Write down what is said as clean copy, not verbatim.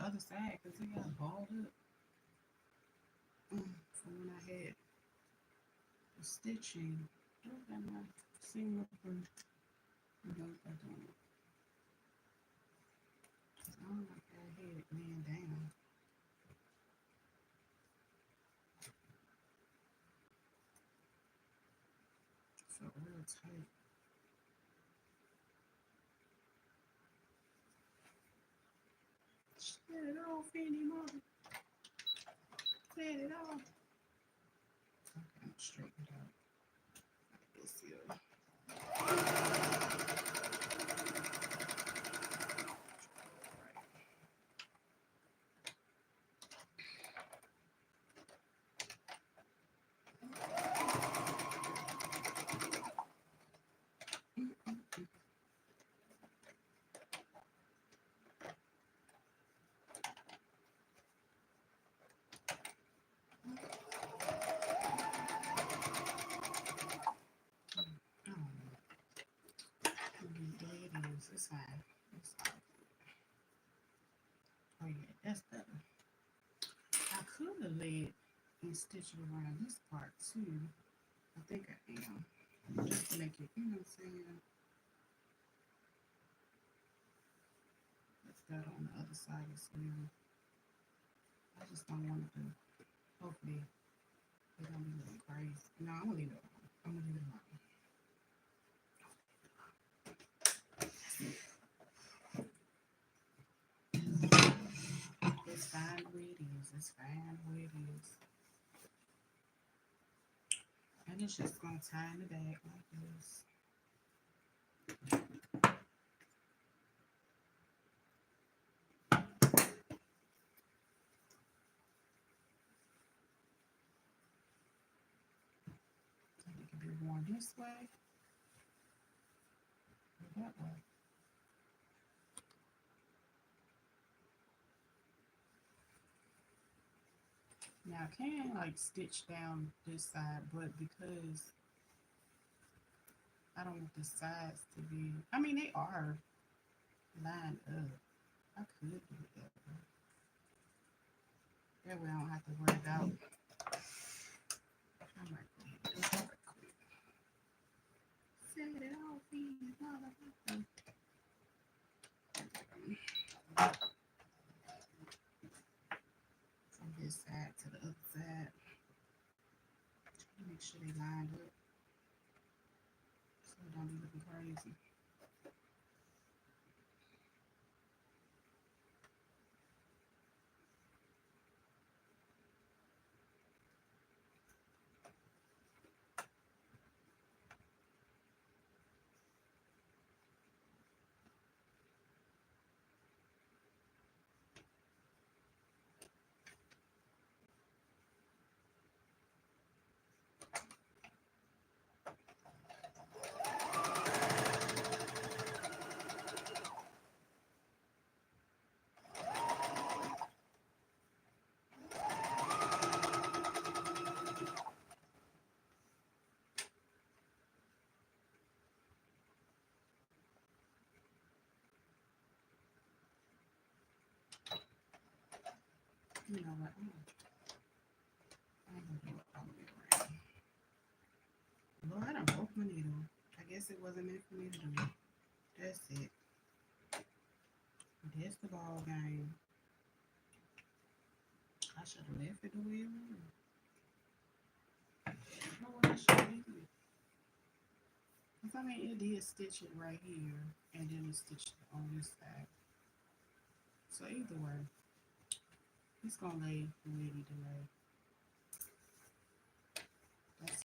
other side because it got balled up from when I had the stitching. I got my seam ripper. I don't like how I had it laying down. Felt real tight. Set it off anymore. Set it off. Okay, I'm straightened out. Like this here. It's fine. It's all good. Oh yeah, that's better. I could have laid and stitched it around this part too. I think I am. Just to make it, you know what I'm saying? Let's go on the other side as well. I just don't want it to, hopefully, it don't be looking crazy. No, I'm gonna leave it alone. I'm gonna leave it alone. It's fine the way it is. It's fine the way it is. And it's just gonna tie in the back like this. And it can be worn this way or that way. Now I can like stitch down this side, but because I don't want the sides to be, I mean, they are lined up. I could do it that way. That way I don't have to worry about. I might go ahead and do it right quick. Set it off, these motherfuckers. From this side to the other side. Try to make sure they lined up so it don't be looking crazy. You know what? I'm gonna do it all the way around. Lord, I broke my needle. I guess it wasn't meant for me to do. That's it. That's the ball game. I should have left it the way it was. You know what I should have did? Because I mean, it did stitch it right here, and then it stitched it on this side. So either way, it's gonna lay the way it need to lay.